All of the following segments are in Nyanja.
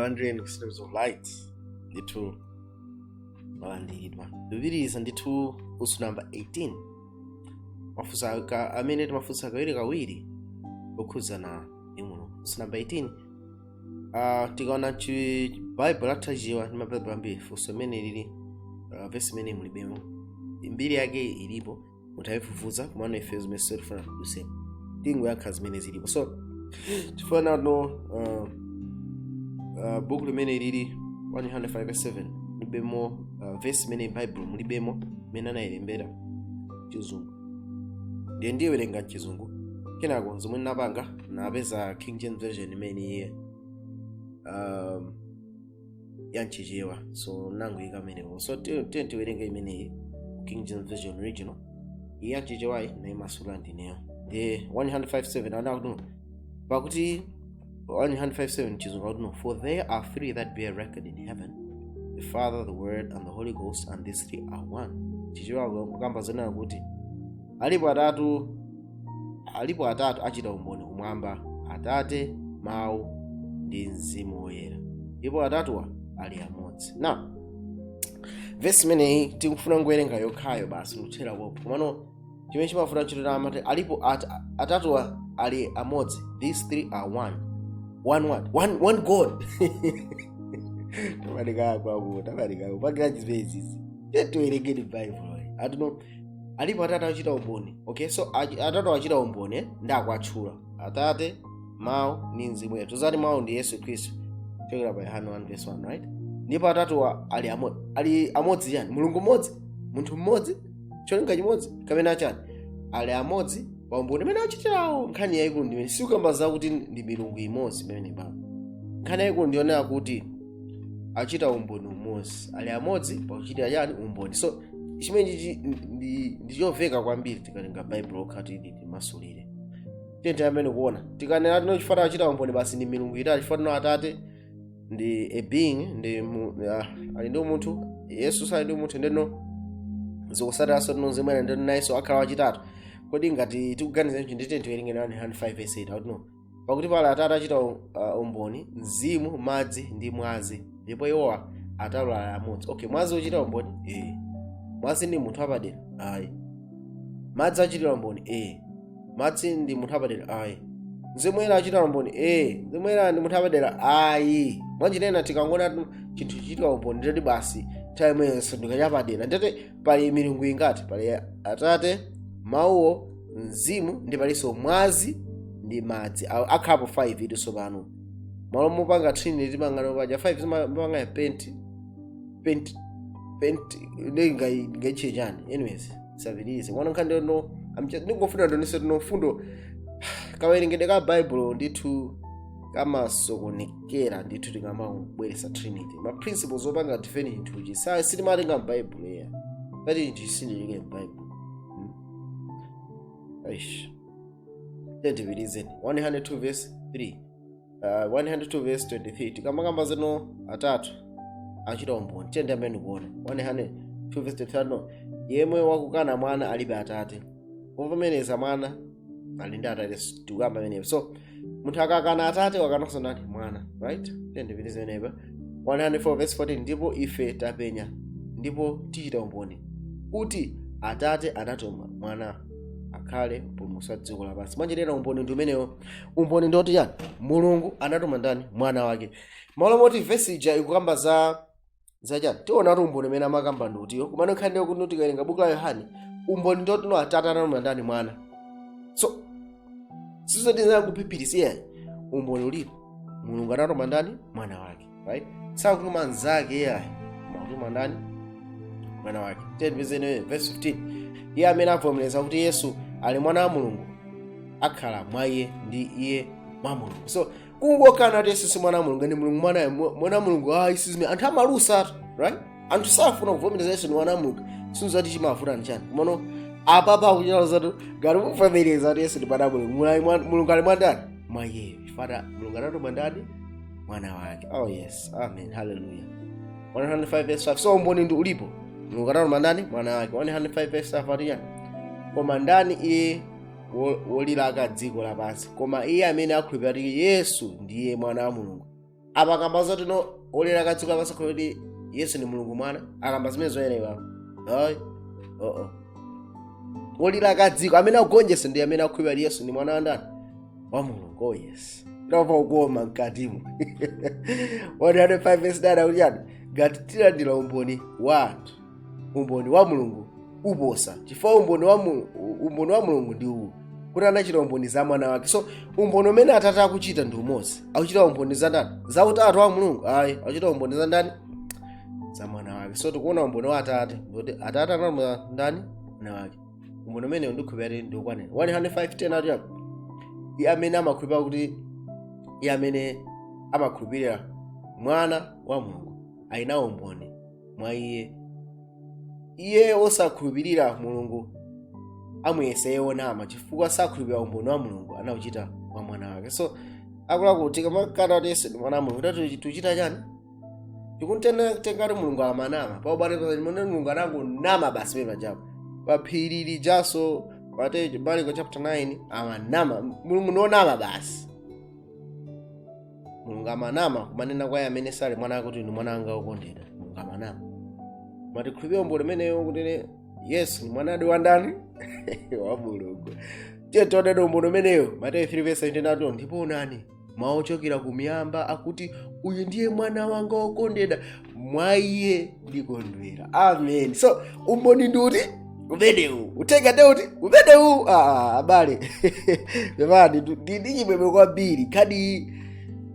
100 systems of light ndithu malandidwa lupiriza ndithu usu number 18 mafusa amene timafusa kawiri okhuzana ndi Mulungu. Usu number 18 tikaona Bible atajiwa ndi mabaibulo ambiri funso imene lili verse imene mulibemo mbiri yake ilipo mutayifufuza kumana ifezo mesero funa kusema tingo yakha zimene zilipo. So tifuna no book limene lili 105:7 libemo verse imene Bible mulibemo mena anayilembera chizungu ndiye werenga chizungu kenako zomwe napanga napeza King James version imene iye yanchichewa so nangu ikamenewo. So tiwerenge imene King James version original yanchichewa na imasula ndineyo the 105:7 anakuno pakuti 105:7 chizungu akuno for there are three that bear record in heaven, the Father, the Word, and the Holy Ghost, and these three are one. Chichewa kukamba zona kuti alipo atatu achita umboni kumwamba, Atate, Mawu ndi Mzimu Woyera, ndipo atatuwa ali amodzi. Now verse imeneyi tikufuna kuwerenga yokhayo basi kuthera popo komano chimene chimafuna chitota amati alipo atatuwa ali amodzi, these three are one God. tamadikako pagira chizipezisi tiwerengeni Bible atuno alipo atatu achita umboni. Okay, so atatu achita umboni ndakwatchula Atate, Mawu ndi Mzimu Woyera. Tuzati Mawu ndi Yesu Khristu chokera pa Yohane 1:1, right? Ndipo atatuwa ali amodzi yani Mulungu mmodzi, munthu mmodzi, cholinga chimodzi kapena chani ali amodzi pa umboni imene achitirawo. Nkhani yayikulu ndimene sikukamba zakuti ndi milungu imodzi pamene baba. Nkhani yayikulu ndionera kuti achita umboni umodzi, ali amodzi pa kuchitira chani umboni. So chimene ndi choveka kwambiri tikalenga Bible okhati timasulire tente amene kuona tikanena tino chifata achita umboni basi ndi milungu itatu. Chifata Atate ndi a being ndi ali ndi munthu, Yesu sali ndi munthu ndeno zikusatira so tino zimene ndeno naiso akhala wachitatu. Kodi ngati tikuganiza kuti nditente tiwerenge 105:8 auno pakuti pala Atate achita umboni Mzimu, madzi ndi mwazi, ndipo iwowa atatu ali amodzi. Okay, mwazi uchita umboni mwazi ndi munthu apadera ayi, madzi achitira umboni madzi ndi munthu apadera ayi, Mzimu Woyera achitira umboni Mzimu Woyera ndi munthu apadera ayi. Mwanjinena tikangona chinthu chichitira umboni ndeti basi time yense ndikachapadera ndete pali milungu ingati pali Atate, Mawuwo, Mzimu ndi palinso mwazi ndi madzi akhapo 5 itinso pano malo mopanga trinity timangano paja 5 zimapanga paint ngaiche chani. Anyways savirize mwana nkhande no ndingofuna ndonise tinofundo kawerengede ka Bible ndithu kamasokonekera ndithu tingamabweresa trinity ma principles opanga defend chinthuchi sai sitimatenga Bible ya pati chinthu chisindilinge Bible aish tentivirizeni 102:3 102:23 tikamakamba zeno atatu achita umboni tende amene kuona 102:3 yemwe wakukana mwana alibe Atate, kuvomereza mwana ali ndi Atate tikamba pamenepo. So munthu akakana Atate wakananso nani mwana, right? Tende virizenipa 104:14 ndipo ife tapenya ndipo tichita umboni kuti Atate anatuma mwana akhale mpulumutsi wa dziko lapansi. Mwanjirera umboni ndi umenewo. Umboni ndoti yani Mulungu anatuma ndani mwana wake. Malo moti verse ija ikukamba zachani tiona kuti umboni umene amakamba ndutiyo kumano khandiyo kuti tikawerenga buku la Yohane umboni ndoti no Atate anatuma ndani mwana. So sizotizana kuphiphirisiya umboni ulipo Mulungu anatuma ndani mwana wake, right? Sakutuma nzake yayi makutuma ndani mwana wake. 10:15 iye amene avomereza kuti Yesu ali mwana wa Mulungu akhala mwa iye ndi iye mwa Mulungu. So kungokana kuti Yesu si mwana wa Mulungu ndi Mulungu mwana wa Mulungu isizime anthu amalusa, right? Anthu safuna kuvomereza Yesu ni mwana wa Mulungu sinzati chimafuta nchani kumano apa kuchita zato ngati kuvomereza kuti Yesu ndi mwana wa Mulungu Mulungu ali mwa ndani mwa iye. Chifata Mulungu anatuma ndani mwana wake. Oh yes, amen, hallelujah. 105:5 so umboni ndi ulipo Mulungu anatuma ndani mwana wake. 105:5 koma ndani iye wolilaka dziko lapansi koma iye amene akhulupirira kuti Yesu ndiye mwana wa Mulungu apa akamba zoti no olera akadzuka pasakhulupirira kuti Yesu ndi Mulungu mwana, akamba zimene zoyerewa ayi olira akadziko amene akugonjetsa ndi amene akhulupirira kuti Yesu ndi mwana wa ndani wa Mulungu. Oh yes, ndava ukoma mkatimo 105 verse 9 akuti ngati tilandira umboni wa anthu, umboni wa Mulungu uposa, chifukwa umboni wa Mulungu ndi uwu kuti anachita umboni za mwana wake. So umboni umene Atate akuchita ndi umodzi. Akuchita umboni za ndani? Za utatu wa Mulungu? Ayi, akuchita umboni za ndani? Za mwana wake. So tikuona umboni wa Atate kuti Atate anamwa ndani? Mwana wake. Umboni umene ndikhulupirira ndi ukwanira. 105:10 ati iye amene amakhulupirira kuti iye amene amakhulupirira mwana wa Mulungu ayina umboni mwa iye. Iye osakhulupirira Mulungu amuyesa yonama chifukwa sakhulupirira umboni wa Mulungu anauchita wa mwana wake. So akulaku tikamakana kuti Yesu ndi mwana wa Mulungu kuti tuchita chani? Tikuntenga Mulungu amanama pa ubale pa Mulungu anangonama basi pena japo pa phiri lijaso pate Marko chapter 9 amanama. Mulungu ndonama basi. Mulungu amanama kumanena kwa amene sali mwana wake kuti ndi mwana wanga wokondedwa. Mulungu amanama. Mati khulupirira umboni umeneyo kuti Yesu ni mwana wa ndani? Wa Mulungu. Tione umboni umeneyo Mateyu 3:17 ndipo nani mwaochokera kumiyamba akuti uyu ndiye mwana wanga wokondedwa, mwa iye ndikondwera. Amen. So umboni nduti umenewu utenga ndeuti umenewu abale bevani ndi chimwemwe kwambiri kadi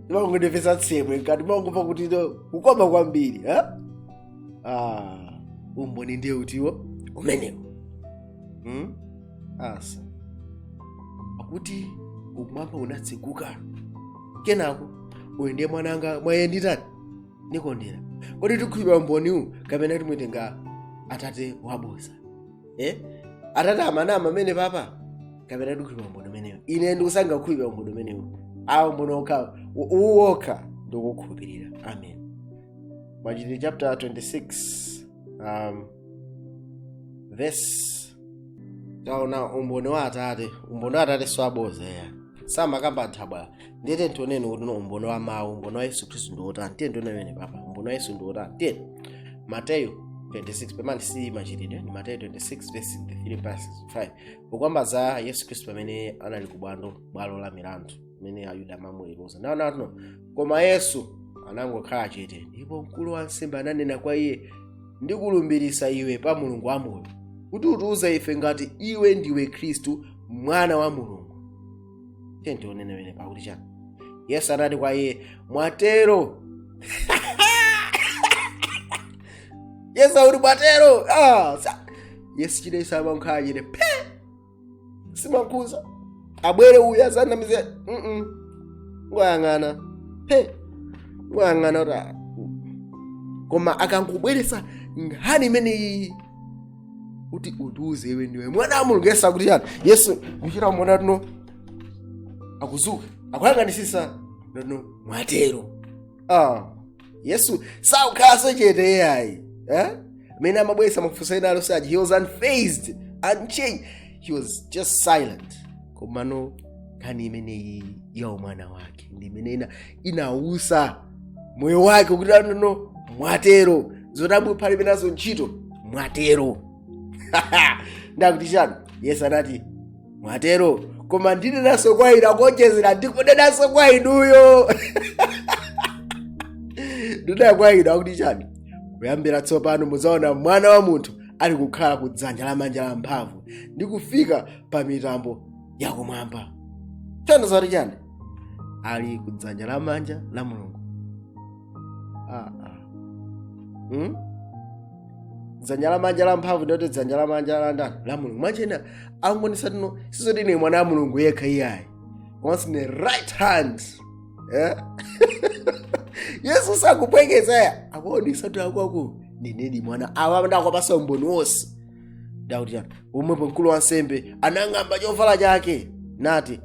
ndimangondepesa tsemwe kadi mangomva kuti ukoma kwambiri umboni ndiye utiwo umenewu asa akuti ukumwamba unatseguka kenako uyu ndiye mwananga mwaye nditani ndikondera. Kodi tikhulupirira umboniwu kapena timwetenga Atate waboza? Atate amanama amene papa kapena tikhulupirira umboni umenewu? Ine ndikusanga kukhulupirira umboni umenewu. Awo umboni okha ndikukhulupirira. Amen. Machitidwe chapter 26 verse taona umboni wa Atate swaboza ya samakamba nthabwala. Ndiyete ntioneni kuti umboni wa mawu, umboni wa Yesu Khristu ndi otani. Tiye ndioneni papa umboni wa Yesu ndi otani. Tiye Mateyu 26 pamene si machitidwe ni Mateyu 26 verse 3-5 ukwamba za Yesu Khristu pamene anali ku bwalo la milandu pamene Ayuda amamuweruza. Naona koma Yesu anangokhala chete ndipo mkulu wa ansembe ananena kwa iye, ndikulumbiritsa iwe pa Mulungu wamoyo kuti utiuze ife ngati iwe ndiwe Khristu mwana wa Mulungu. Tiye tionene pakuti chani Yesu anati kwa iye, mwatero. Yesu uli mwatero. Yesu chidesa amankhala chete pe simakuza abwere uya zanamize ngoyang'ana pe ngoyang'ana ora koma akangubweresa nkhani imeneyi kuti utiuze iwe ndiwe mwana wa Mulungu. Yesu akuti chani? Yesu kuchita mwana tuno akuzuka akuyang'anisisa no mwatero. Yesu saukhaso chete yayi mena amabwesa mafusa ena alosaji. He was unfazed, unchanged. He was just silent. Komano kani imeneyi ya mwana wake ndi imene inausa moyo wake kuti no mwatero zotamwe pali penazo ntchito mwatero. Ndakuti chani? Yesu anati mwatero koma ndine naso kwa inu akonjezera ndikode naso kwa inuyo. Ndina kwa inu akuti chani? Kuyambira tsopano muzaona mwana wa munthu ali kukhala ku dzanja lamanja la mphamvu ndi kufika pa mitambo yakumwamba. Chani zoti chani? Ali ku dzanja lamanja la Mulungu. Dzanja lamanja la mphamvu ndoti dzanja lamanja la ndani? La Mulungu. Machena angonisa tino sizoti ine mwana wa Mulungu yekha iyayi komanso ne right hand. Yesu sakupwekeza akuonesa kuti akwako ndinedi mwana awa ndakwapasa umboni wonse. Ndakuti chani? Umwepo mkulu wa nsembe anang'amba chovala chake nati,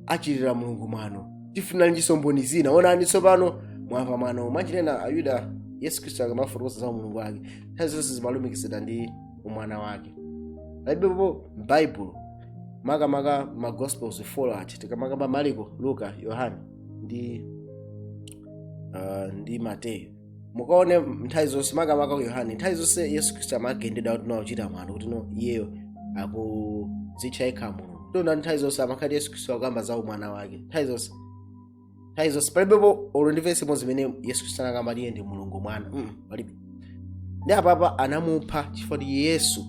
achitira Mulungu mwano tifuna njinso mboni zina. Onani tsopano mwamva mwano. Mwachinena Ayuda Yesu Khristu akamafotokoza za Mulungu wake zonse zimalumikizana ndi umwana wake. Baibulo maka ma gospels follow ati tikamaka Marko, Luka, Yohane ndi ndi Mateyu. Mukaone nthawi zonse makamaka ku Yohane, nthawi zonse Yesu Khristu amagendedwa kuti uchita mwano kuti iyeyo akudzitcha yekha Mulungu. Tona nthawi zonse amakhati Yesu Khristu akukamba za umwana wake. Nthawi zonse palibepo olo ndi vesi imodzi imene Yesu Khristu anakamba kuti iye ndi Mulungu mwana. Palibe. Ndi apapa anamupha chifukwa kuti Yesu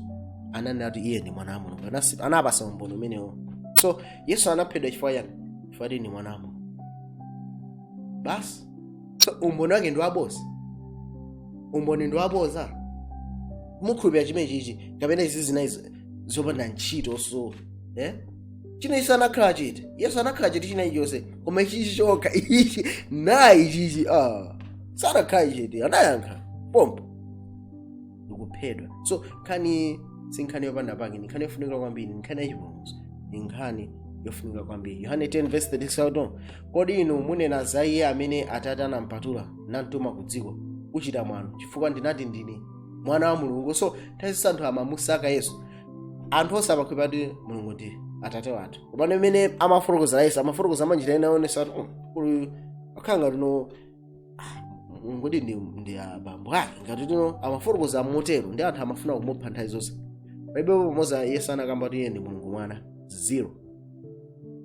ananena kuti iye ndi mwana wa Mulungu. Anapasa umboni umenewo. So Yesu anaphedwa chifukwa yani? Chifukwa kuti ndi mwana wa Mulungu. Basi. So umboni wake ndi waboza. Umboni ndi waboza. Mukhulupirira chimene chichi kapena izi zinayi zopanda ntchito so. China Yesu anakhala chete. Yesu anakhala chete china chonse. Koma ichi chokha ichi nayi chichi sanakhala chete. Anayankha pompo. Ndikuphedwa. So sinkhani yopanda pake, nkhani yofunika kwambiri, nkhani yachipulumutso, nkhani yofunika kwambiri. Yohane 10:36 kodi inu munena za iye amene Atate anampatula namtuma ku dziko kuchita mwano chifukwa ndinati ndine mwana wa Mulungu. So nthawi anthu amamusaka Yesu, anthu onse amakhulupirira kuti Mulungu ndi Atate wathu. Koma mmene amafotokoza Yesu amafotokoza manjira ena onesa kuti akhanga lino ngodi ndi abambo ake ngati amafotokoza motero ndi anthu amafuna kumupha nthawi zonse. Baibulo moza Yesu anakamba kuti iye ndi Mulungu mwana 0.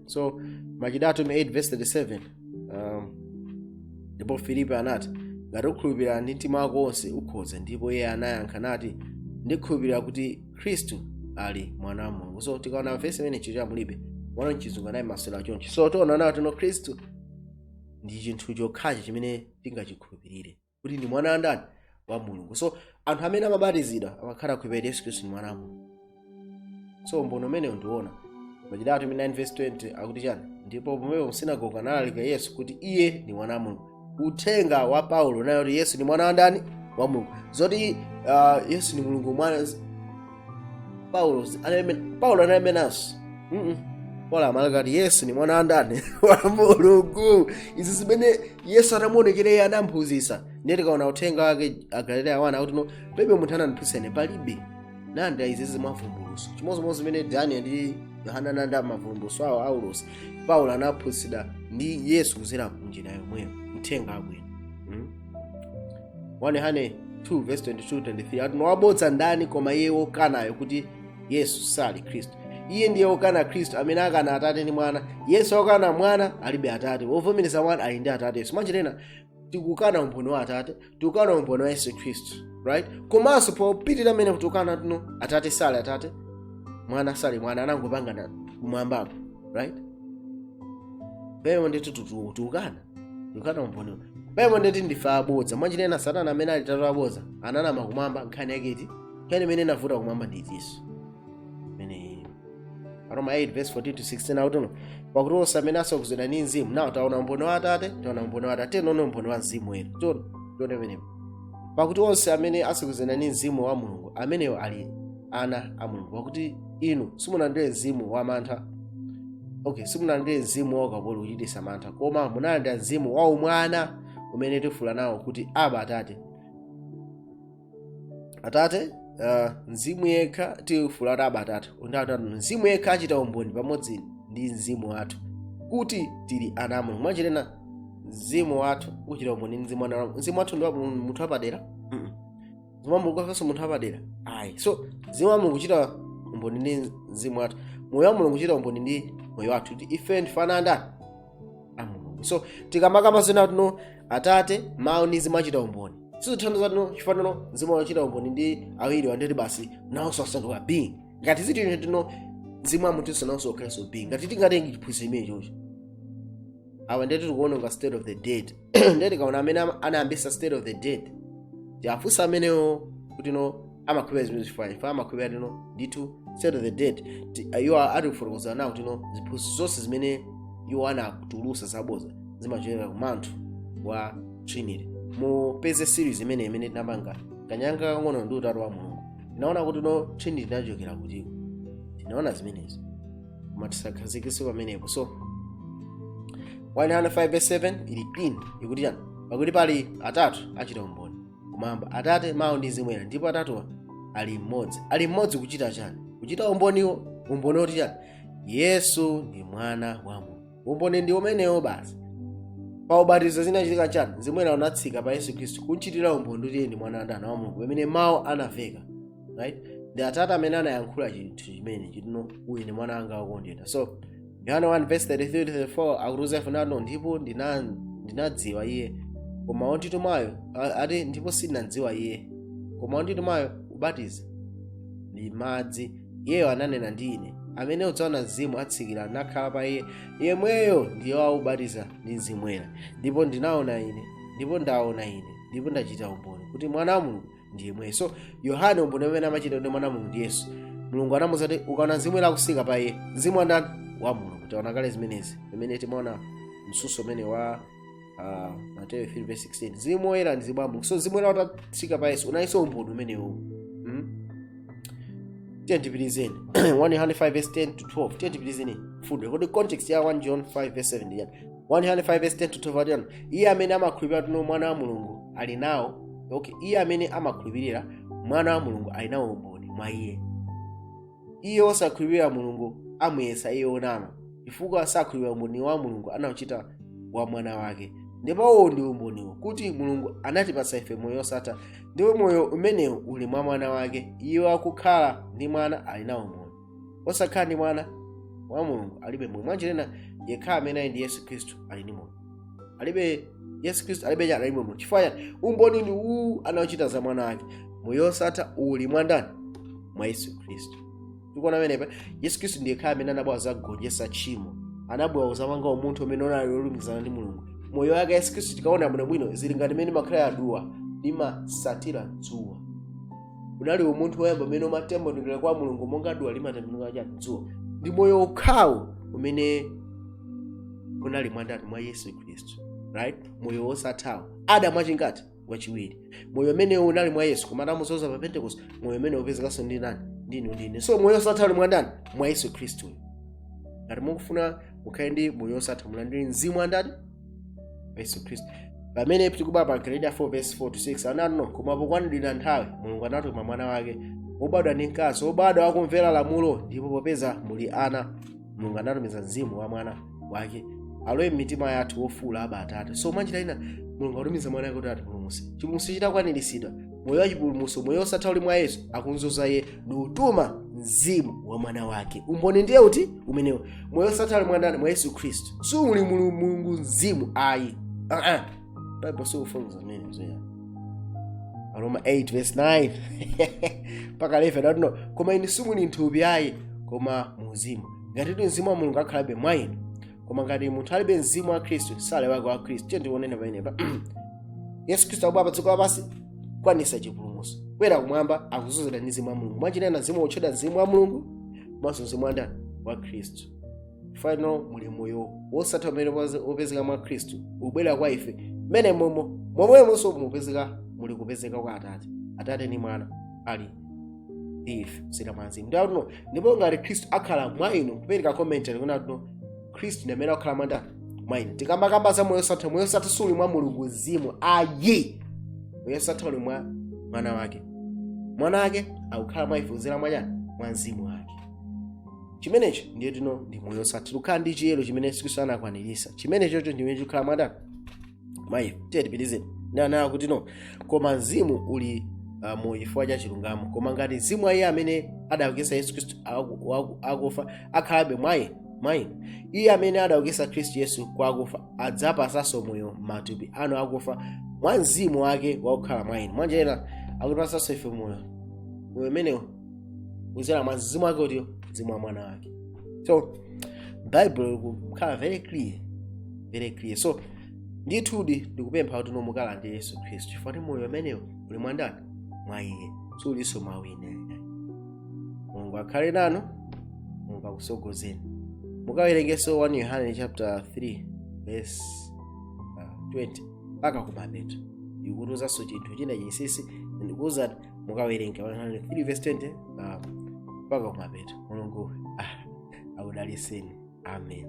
So Machitidwe 8:37 ndipo Filipo anati ngati ukhulupirira ndi mtima wako wonse ukhoza, ndipo iye anayankha nati ndikhulupirira kuti Khristu ali mwana wa Mulungu. So tikaona vesi imene chicha mulibe mwana mchizungu naye masula chonchi. So tiona nati Khristu ndi chinthu chokhachi chimene tingachikhulupirire kuti ndi mwana ndani wa Mulungu. So anthu amene amabatizidwa amakhala kukhulupirira Yesu Khristu ndi mwana wa Mulungu. So mbono umenewo ndiona Machitidwe 9:20 akuti chani, ndipo pomwepo msinagoge analalika Yesu kuti iye ndi mwana wa Mulungu. Uthenga wa Paulo nayo kuti Yesu ndi mwana wa ndani wa Mulungu. Zoti Yesu ndi Mulungu mwana. Paulo anamenanso Paulo amalaka kuti Yesu ndi mwana wa ndani wa Mulungu. Izi zimene Yesu anamuonekera anamphunzitsa. Ndiye tikaona uthenga wake Agalileya 1 akuti palibe munthu anandiphunzitsa palibe. Nanda izi zimavumbuluso. Chimozimozi zimene Daniel ndi Yohana ananda mavumbuluso awo Aulos. Paulo anaphunzitsa ndi Yesu kuzera kunjira yomweyo uthenga wabwino. 1 Yohane 2:22-23 ati wabodza ndani koma iye wokanayo kuti Yesu sali Khristu. Iye ndiye wokana Khristu amene akana Atate ndi Mwana. Yesu wokana Mwana alibe Atate. Wovomereza Mwana ali ndi Atate. Yesu manjirena tikukana umboni wa Atate, tikukana umboni wa Yesu Khristu, right? Komanso popitira amene kutukana tuno Atate sali Atate, Mwana sali Mwana, anangopangana kumwambapo, right? Pemo ndithu tukana umboni. Pemo ndithu ndifa abodza. Manjirena Satana amene ali tatu abodza ananama kumwamba nkhani yake iti. Nkhani imene inavuta kumwamba ndi Yesu. Roma 8:14-16 akuti pakuti onse amene asakuzidwa ndi mzimu nawo taona umboni wa Atate, taona umboni wa Atate, nono umboni wa mzimu wera. Tione menepo. Pakuti onse amene asakuzidwa ndi mzimu wa Mulungu amenewo ali ana a Mulungu. Pakuti inu simunalandire mzimu wa mantha. Simunalandire mzimu wa ukapolo kuchititsa mantha, koma munalandira mzimu wa umwana umene tifula nawo kuti Aba Atate. Mzimu yekha tifula Aba Atate. Undatatu mzimu yekha achita umboni pamodzi ndi mzimu wathu kuti tili ana a Mulungu. Mwachirena mzimu wathu uchita umboni ndi mzimu wathu. Mzimu wathu ndi munthu wapadera. Mzimu wa Mulungu akanso munthu wapadera. Ayi. So mzimu wa Mulungu uchita umboni ndi mzimu wathu. Moyo wa Mulungu uchita umboni ndi moyo wathu. Ife ndifana ndani a Mulungu. So tikamakamba zina tuno Atate, Mawu ndi Mzimu achita umboni. Sizithandiza tuno chifanano mzimu wachita umboni ndi awiri wandeti basi nawo sasanduka being. Ngati ziti tuno mzimu wa munthu nawo okhaso being. Ngati tingatengi chiphunzitso imene choncho. Awa ndeti tikuononga state of the dead. Ndeti kaona amene anayambisa state of the dead. Tiafusa amenewo kuti amakhulupirira zimene zifanye. Fa amakhulupirira ndithu state of the dead. Iwo atifotokoza nawo kuti ziphunzitso zonse zimene iwo anakutulusa zabodza zimachokera ku munthu wa Trinity. Mupeze series imene tinapanga kanyanga kang'ono ndi utatu wa Mulungu. Tinaona kuti Trinity inachokera kuti tinaona zimenezo koma tisakhazikitse pamenepo. So 105:7 ili clean ikuti chani, pakuti pali atatu achita umboni kumwamba, Atate, Mawu ndi Mzimu Woyera, ndipo atatuwa ali mmodzi kuchita chani? Kuchita umboni oti chani? Yesu ndi mwana wa Mulungu. Umboni ndi umenewo basi. pa ubatizo zinachitika chani zimwera unatsika pa Yesu Khristu kunchitira umboni kuti ndi mwana wa Mulungu amene mawu anaveka, right? Ndi Atate amene anayankhula chinthu chimene chitino uyu ndi mwana wanga wokondedwa. So Yohane 1:33-34 akutuza funano ndipo ndinadziwa iye koma onditumayo ati ndipo sindinadziwa iye koma onditumayo ubatiza ndi madzi, iyeyo ananena ndi ine amene udzaona mzimu atsikira nakhala pa iye, yemweyo ndiye waubatiza ndi mzimu woyera. Ndipo ndaona ine ndipo ndachita umboni kuti mwana wa Mulungu ndi yemweyo. So Yohane umboni amene amachita kuti mwana wa Mulungu ndi Yesu. Mulungu anamuwuza kuti ukaona mzimu woyera akusika pa iye, mzimu wa ndani? Wa Mulungu. Taona kale zimenezi pamene timaona msuso umene wa Mateyu 3:16 mzimu woyera ndi mzimu wa Mulungu. So mzimu woyera utatsika pa Yesu unayinso umboni umenewo. Tipitizeni 1 Yohane 5:10-12 tipitizeni fundo kodi context ya 1 John 5:7 ndi yani 1 Yohane 5:10-12 yani iye amene amakhulupirira kuti mwana wa Mulungu ali nawo, okay, iye amene amakhulupirira mwana wa Mulungu ali nawo umboni mwa iye. Iye osakhulupirira Mulungu amuyesa iye onama chifukwa sakhulupirira umboni wa Mulungu anawuchita wa mwana wake. Ndipo ndi umboniwo kuti Mulungu anatipatsa ife moyo osatha, ndipo moyo umenewu uli mwa mwana wake. Iye akukhala ndi mwana ali nawo moyo, osakhala ndi mwana wa Mulungu alibe moyo. Mwanjirena yekha amene ndi Yesu Khristu ali ndi moyo, alibe Yesu Khristu alibe chana alibe moyo. Chifukwa umboni ndi uwu anawuchita za mwana wake. Moyo osatha uli mwa ndani? Mwa Yesu Khristu. Tikuona pamenepa Yesu Khristu ndiye yekha amene anabwera kugonjetsa tchimo, anabwera kuzamanga umunthu umene unali olumikizana ndi Mulungu. Moyo wake Yesu Khristu tikaona bwinobwino zili ngati mmene makhala aduwa limasatira dzuwa. Unali umunthu woyamba umene umatembenukira kwa Mulungu monga duwa limatembenuka cha dzuwa. Ndi moyo okhawo umene unali mwandani mwa Yesu Khristu, right? Moyo osathawo Adamu achingati wachiwiri. Moyo umene unali mwa Yesu koma anamuzoza pa Pentecost, moyo umene upezekanso ndi nani? Ndine. So moyo osathawo uli mwandani? Mwa Yesu Khristu. Ngati mukufuna mukhale ndi moyo osatha mulandire mzimu wa ndani? Yesu Khristu. Pamene tikubaba pa Galatians 4:4-6 anano koma pokwanira nthawi Mulungu anatuma mwana wake wobadwa ndi mkazi, wobadwa akumvera lamulo, ndipo popeza muli ana Mulungu anatumiza mzimu wa mwana wake alowe m'mitima yathu wofula aba Atate. So mwanjira ina Mulungu atumiza mwana wake kuti atipulumutse. Chipulumutso chitakwaniritsidwa, moyo wa chipulumutso, moyo osatha uli mwa Yesu akunzoza iye ndi utuma mzimu wa mwana wake. Umboni ndiye uti umenewo moyo osatha uli mwa ndani? Mwa Yesu Khristu. So uli Mulungu mzimu ayi. Bible so funza nini mzee. Roma 8:9 paka 11 I don't know. Koma inu simuli nthupi ayi koma muzimu. Ngati tu mzimu wa Mulungu akhalabe mwa inu. Koma ngati munthu alibe mzimu wa Khristu sale wake wa Khristu. Tiye ndionene pamenepa. Yesu Khristu akubwera pa dziko lapansi kwanisa chipulumutso. Kwera kumwamba akuzozera ndi mzimu wa Mulungu. Mwachinena mzimu otchedwa mzimu wa Mulungu maso mzimu wa ndani? Wa Khristu. Final muli moyo wosatha umene wopezeka mwa Khristu ubwera kwa ife mene momwemonso muli kupezeka kwa Atate ni mwana ali ife sira mzimu. Ndipo ngati Khristu akhala mwa inu kupereka commentary kuna tuno Khristu ndi amene akhala mwa inu. Tikambakamba za moyo osatha suli mwa Mulungu mzimu ayi. Moyo osatha uli mwa mwana wake. Mwana wake akukhala mwa ife uzira mwa mzimu wake. Chimenecho ndiye tino ndi moyo osatha. Lukhala ndi chiyero chimene Yesu Khristu anakwaniritsa. Chimenecho ndimene chikhala mwandani? Mayi tipitizeni. Nana kuti no koma mzimu uli moyo chifukwa cha chilungamo. Koma ngati mzimu wa iye amene adaukitsa Yesu Khristu akufa akhalabe mwa inu, iye amene adaukitsa Khristu Yesu kwa akufa adzapatsanso moyo matupi anu akufa mwa mzimu wake wakukhala mwa inu. Mwanjera akutipatsanso ife moyo umenewo uzera mwa mzimu wake utiyo mzimu wa mwana wake. So Bible kukhala very clear. So ndithudi ndikupempha kuti nomukala ndi Yesu Khristu chifukwa moyo umenewo uli mwandani? Mwa iye. Suliso mwa wina. Mulungu akhale nanu, Mulungu akusogozeni. Mukawerengeso 1 Yohane chapter 3:20 mpaka kumapeto. Ikutuzanso chinthu china chinsinsi ndikuwuzani mukawerenge 103:20 mpaka kumapeto. Mulungu akudalitseni. Amen.